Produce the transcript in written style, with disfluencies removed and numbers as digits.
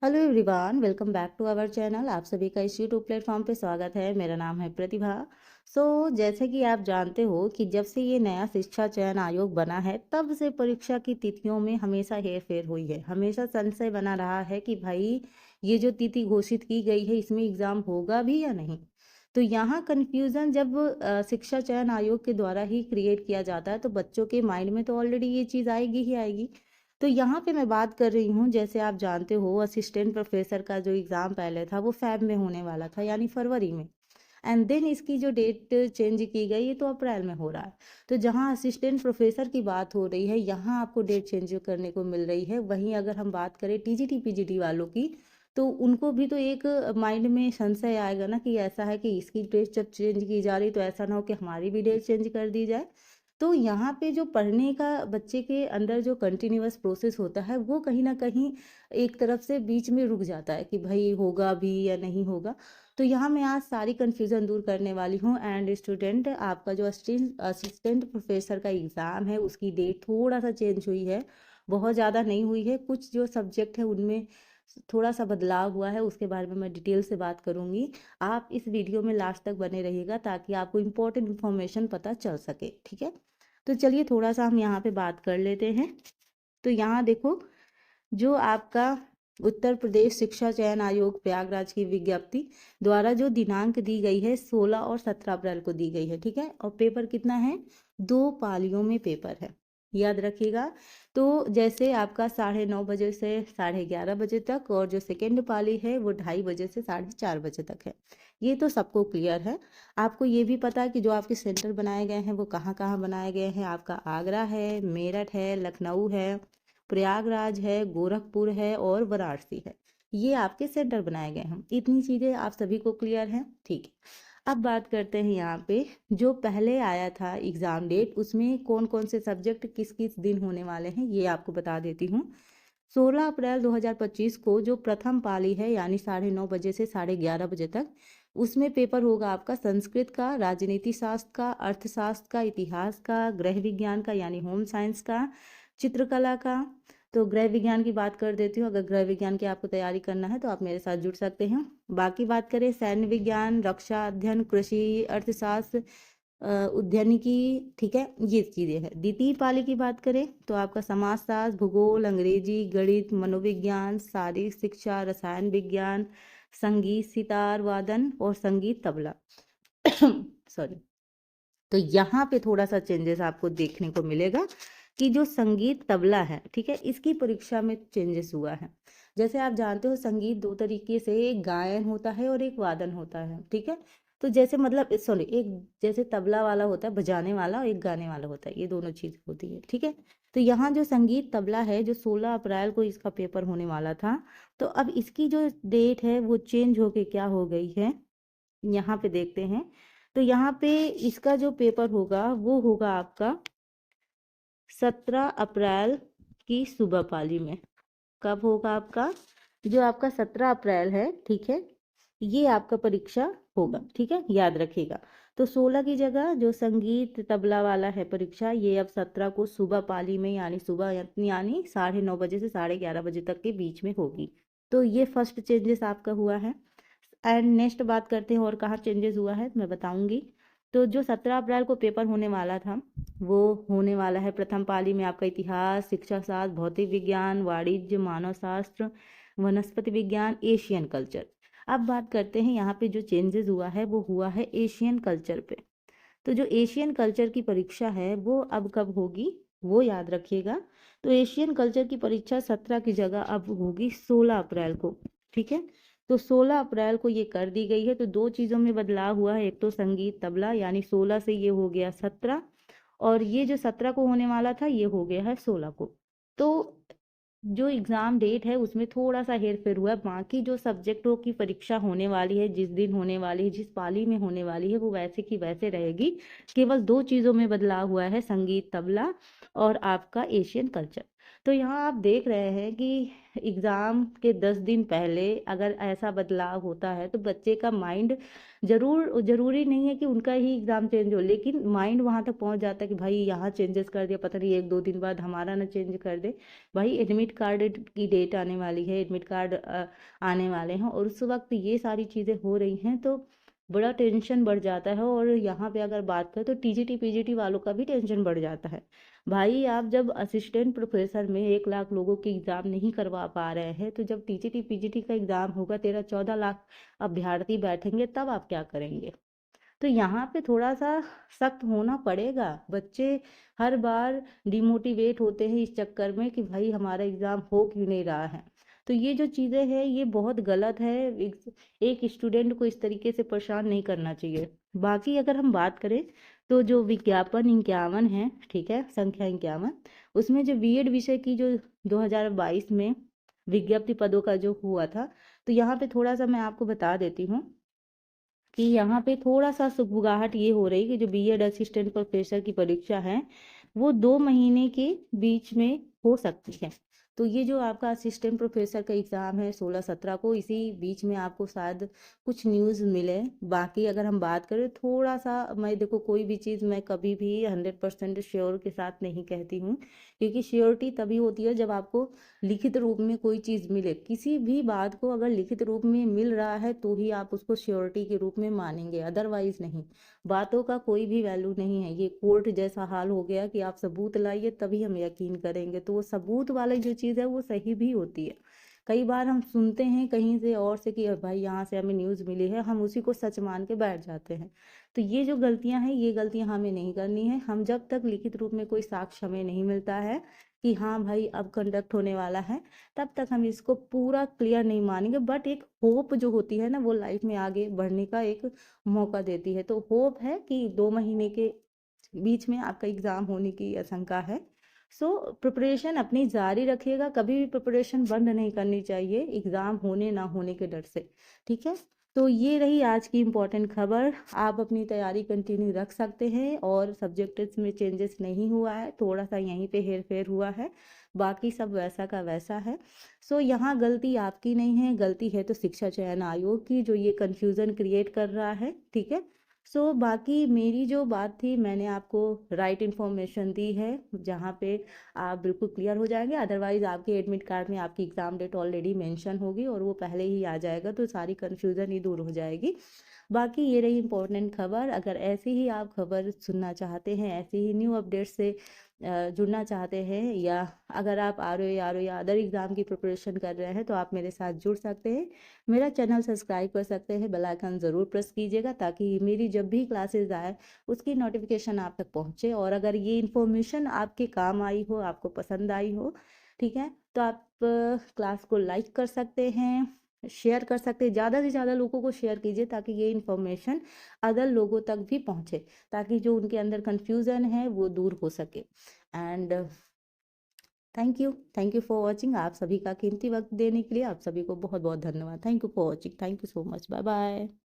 Hello everyone, welcome back to our channel. आप सभी का इस यूट्यूब प्लेटफॉर्म पे स्वागत है। मेरा नाम है प्रतिभा। जैसे कि आप जानते हो कि जब से ये नया शिक्षा चयन आयोग बना है तब से परीक्षा की तिथियों में हमेशा हेर फेर हुई है। हमेशा संशय बना रहा है कि भाई ये जो तिथि घोषित की गई है इसमें एग्जाम होगा भी या नहीं। तो यहाँ कन्फ्यूज़न जब शिक्षा चयन आयोग के द्वारा ही क्रिएट किया जाता है तो बच्चों के माइंड में तो ऑलरेडी ये चीज़ आएगी ही आएगी। तो यहाँ पे मैं बात कर रही हूँ, जैसे आप जानते हो असिस्टेंट प्रोफेसर का जो एग्ज़ाम पहले था वो फ़ैब में होने वाला था, यानी फरवरी में। एंड देन इसकी जो डेट चेंज की गई ये तो अप्रैल में हो रहा है। तो जहाँ असिस्टेंट प्रोफेसर की बात हो रही है यहाँ आपको डेट चेंज करने को मिल रही है। वहीं अगर हम बात करें टीजीटी पीजीटी वालों की तो उनको भी तो एक माइंड में संशय आएगा ना कि ऐसा है कि इसकी डेट जब चेंज की जा रही तो ऐसा ना हो कि हमारी भी डेट चेंज कर दी जाए। तो यहाँ पे जो पढ़ने का बच्चे के अंदर जो कंटिन्यूअस प्रोसेस होता है वो कहीं ना कहीं एक तरफ से बीच में रुक जाता है कि भाई होगा भी या नहीं होगा। तो यहाँ मैं आज सारी कन्फ्यूज़न दूर करने वाली हूँ। एंड स्टूडेंट, आपका जो असिस्टेंट प्रोफेसर का एग्ज़ाम है उसकी डेट थोड़ा सा चेंज हुई है, बहुत ज़्यादा नहीं हुई है। कुछ जो सब्जेक्ट है उनमें थोड़ा सा बदलाव हुआ है, उसके बारे में मैं डिटेल से बात करूँगी। आप इस वीडियो में लास्ट तक बने रहिएगा ताकि आपको इम्पोर्टेंट इन्फॉर्मेशन पता चल सके, ठीक है। तो चलिए थोड़ा सा हम यहाँ पे बात कर लेते हैं। तो यहाँ देखो, जो आपका उत्तर प्रदेश शिक्षा चयन आयोग प्रयागराज की विज्ञप्ति द्वारा जो दिनांक दी गई है 16 और 17 अप्रैल को दी गई है, ठीक है। और पेपर कितना है, 2 पालियों में पेपर है, याद रखिएगा। तो जैसे आपका 9:30 से 11:30 तक, और जो सेकेंड पाली है वो 2:30 से 4:30 तक है। ये तो सबको क्लियर है। आपको ये भी पता है कि जो आपके सेंटर बनाए गए हैं वो कहाँ कहाँ बनाए गए हैं। आपका आगरा है, मेरठ है, लखनऊ है, प्रयागराज है, गोरखपुर है और वाराणसी है। ये आपके सेंटर बनाए गए हैं। इतनी चीज़ें आप सभी को क्लियर हैं, ठीक है। अब बात करते हैं यहाँ पे जो पहले आया था एग्ज़ाम डेट, उसमें कौन कौन से सब्जेक्ट किस किस दिन होने वाले हैं ये आपको बता देती हूँ। 16 अप्रैल 2025 को जो प्रथम पाली है यानी 9:30 से 11:30 तक, उसमें पेपर होगा आपका संस्कृत का, राजनीति शास्त्र का, अर्थशास्त्र का, इतिहास का, गृह विज्ञान का यानी होम साइंस का, चित्रकला का। तो गृह विज्ञान की बात कर देती हूँ, अगर गृह विज्ञान की आपको तैयारी करना है तो आप मेरे साथ जुड़ सकते हैं। बाकी बात करें सैन्य विज्ञान, रक्षा अध्ययन, कृषि, अर्थशास्त्र, उद्यानिकी, ठीक है, ये चीज़ें हैं। द्वितीय पाली की बात करें तो आपका समाजशास्त्र, भूगोल, अंग्रेजी, गणित, मनोविज्ञान, शारीरिक शिक्षा, रसायन विज्ञान, संगीत सितार वादन और संगीत तबला सॉरी। तो यहाँ पे थोड़ा सा चेंजेस आपको देखने को मिलेगा कि जो संगीत तबला है, ठीक है, इसकी परीक्षा में चेंजेस हुआ है। जैसे आप जानते हो संगीत दो तरीके से, एक गायन होता है और एक वादन होता है, ठीक है। तो जैसे मतलब सॉरी, एक जैसे तबला वाला होता है बजाने वाला और एक गाने वाला होता है, ये दोनों चीज़ होती है, ठीक है। तो यहाँ जो संगीत तबला है जो 16 अप्रैल को इसका पेपर होने वाला था, तो अब इसकी जो डेट है वो चेंज होके क्या हो गई है, यहाँ पे देखते हैं। तो यहाँ पे इसका जो पेपर होगा वो होगा आपका 17 अप्रैल की सुबह पाली में। कब होगा आपका, जो आपका 17 अप्रैल है, ठीक है, ये आपका परीक्षा होगा, ठीक है, याद रखिएगा। तो 16 की जगह जो संगीत तबला वाला है परीक्षा, ये अब 17 को सुबह पाली में यानी सुबह यानी 9:30 से 11:30 तक के बीच में होगी। तो ये फर्स्ट चेंजेस आपका हुआ है। एंड नेक्स्ट बात करते हैं और कहाँ चेंजेस हुआ है मैं बताऊंगी। तो जो 17 अप्रैल को पेपर होने वाला था वो होने वाला है प्रथम पाली में आपका इतिहास, शिक्षा शास्त्र, भौतिक विज्ञान, वाणिज्य, मानव शास्त्र, वनस्पति विज्ञान, एशियन कल्चर। अब बात करते हैं यहाँ पे जो चेंजेस हुआ है वो हुआ है एशियन कल्चर पे। तो जो एशियन कल्चर की परीक्षा है वो अब कब होगी वो याद रखिएगा। तो एशियन कल्चर की परीक्षा 17 की जगह अब होगी 16 अप्रैल को, ठीक है। तो 16 अप्रैल को ये कर दी गई है। तो दो चीज़ों में बदलाव हुआ है, एक तो संगीत तबला यानी 16 से ये हो गया 17, और ये जो 17 को होने वाला था ये हो गया है 16 को। तो जो एग्ज़ाम डेट है उसमें थोड़ा सा हेर फेर हुआ है। बाकी जो सब्जेक्टों की परीक्षा होने वाली है, जिस दिन होने वाली है, जिस पाली में होने वाली है, वो वैसे की वैसे रहेगी। केवल दो चीज़ों में बदलाव हुआ है, संगीत तबला और आपका एशियन कल्चर। तो यहाँ आप देख रहे हैं कि एग्ज़ाम के 10 दिन पहले अगर ऐसा बदलाव होता है तो बच्चे का माइंड ज़रूरी नहीं है कि उनका ही एग्ज़ाम चेंज हो, लेकिन माइंड वहाँ तक पहुँच जाता है कि भाई यहाँ चेंजेस कर दिया, पता नहीं 1-2 दिन बाद हमारा ना चेंज कर दे। भाई एडमिट कार्ड की डेट आने वाली है, एडमिट कार्ड आने वाले हैं और उस वक़्त ये सारी चीज़ें हो रही हैं तो बड़ा टेंशन बढ़ जाता है। और यहाँ पे अगर बात करें तो टीजीटी पीजीटी वालों का भी टेंशन बढ़ जाता है। भाई आप जब असिस्टेंट प्रोफेसर में 1 लाख लोगों के एग्ज़ाम नहीं करवा पा रहे हैं तो जब टीजीटी पीजीटी का एग्ज़ाम होगा 13-14 लाख अभ्यर्थी बैठेंगे तब आप क्या करेंगे? तो यहाँ पे थोड़ा सा सख्त होना पड़ेगा। बच्चे हर बार डिमोटिवेट होते हैं इस चक्कर में कि भाई हमारा एग्ज़ाम हो क्यों नहीं रहा है। तो ये जो चीज़ें हैं ये बहुत गलत है। एक स्टूडेंट को इस तरीके से परेशान नहीं करना चाहिए। बाकी अगर हम बात करें तो जो विज्ञापन 51 है, ठीक है, संख्या 51, उसमें जो बीएड विषय की जो 2022 में विज्ञप्ति पदों का जो हुआ था, तो यहाँ पे थोड़ा सा मैं आपको बता देती हूँ कि यहाँ पे थोड़ा-सा सुगबुगाहट ये हो रही है कि जो बीएड असिस्टेंट प्रोफेसर की परीक्षा है, वो 2 महीने के बीच में हो सकती है। तो ये जो आपका असिस्टेंट प्रोफेसर का एग्ज़ाम है 16-17 को, इसी बीच में आपको शायद कुछ न्यूज़ मिले। बाकी अगर हम बात करें थोड़ा-सा, मैं देखो कोई भी चीज़ मैं कभी भी 100% श्योर के साथ नहीं कहती हूँ, क्योंकि श्योरिटी तभी होती है जब आपको लिखित रूप में कोई चीज़ मिले। किसी भी बात को अगर लिखित रूप में मिल रहा है तो ही आप उसको श्योरिटी के रूप में मानेंगे, अदरवाइज नहीं। बातों का कोई भी वैल्यू नहीं है। ये कोर्ट जैसा हाल हो गया कि आप सबूत लाइए तभी हम यकीन करेंगे। तो वो सबूत वाली जो चीज़ है वो सही भी होती है। कई बार हम सुनते हैं कहीं से और से कि भाई यहाँ से हमें न्यूज़ मिली है, हम उसी को सच मान के बैठ जाते हैं। तो ये जो गलतियां हैं ये गलतियां हमें नहीं करनी है। हम जब तक लिखित रूप में कोई साक्ष्य हमें नहीं मिलता है कि हाँ भाई अब कंडक्ट होने वाला है, तब तक हम इसको पूरा क्लियर नहीं मानेंगे। बट एक होप जो होती है ना, वो लाइफ में आगे बढ़ने का एक मौका देती है। तो होप है कि 2 महीने के बीच में आपका एग्ज़ाम होने की आशंका है। सो प्रिपरेशन अपनी जारी रखिएगा, कभी भी प्रिपरेशन बंद नहीं करनी चाहिए एग्ज़ाम होने ना होने के डर से, ठीक है। तो ये रही आज की इम्पोर्टेंट खबर। आप अपनी तैयारी कंटिन्यू रख सकते हैं और सब्जेक्ट्स में चेंजेस नहीं हुआ है, थोड़ा सा यहीं पे हेर फेर हुआ है, बाकी सब वैसा का वैसा है। सो यहाँ गलती आपकी नहीं है, गलती है तो शिक्षा चयन आयोग की जो ये कन्फ्यूज़न क्रिएट कर रहा है, ठीक है। सो बाकी मेरी जो बात थी मैंने आपको राइट इन्फॉर्मेशन दी है, जहाँ पे आप बिल्कुल क्लियर हो जाएंगे। अदरवाइज आपके एडमिट कार्ड में आपकी एग्ज़ाम डेट ऑलरेडी मेंशन होगी और वो पहले ही आ जाएगा, तो सारी कन्फ्यूज़न ही दूर हो जाएगी। बाकी ये रही इम्पोर्टेंट खबर। अगर ऐसी ही आप खबर सुनना चाहते हैं, ऐसी ही न्यू अपडेट से जुड़ना चाहते हैं, या अगर आप आर ओ या अदर एग्ज़ाम की प्रिपरेशन कर रहे हैं तो आप मेरे साथ जुड़ सकते हैं। मेरा चैनल सब्सक्राइब कर सकते हैं, बेल आइकन ज़रूर प्रेस कीजिएगा ताकि मेरी जब भी क्लासेस आए उसकी नोटिफिकेशन आप तक पहुँचे। और अगर ये इन्फॉर्मेशन आपके काम आई हो, आपको पसंद आई हो, ठीक है, तो आप क्लास को लाइक कर सकते हैं, शेयर कर सकते हैं। ज़्यादा से ज़्यादा लोगों को शेयर कीजिए ताकि ये इन्फॉर्मेशन अदर लोगों तक भी पहुँचे, ताकि जो उनके अंदर कन्फ्यूज़न है वो दूर हो सके। And thank you for watching. आप सभी का कीमती वक्त देने के लिए आप सभी को बहुत बहुत धन्यवाद। Thank you for watching. Thank you so much. Bye bye.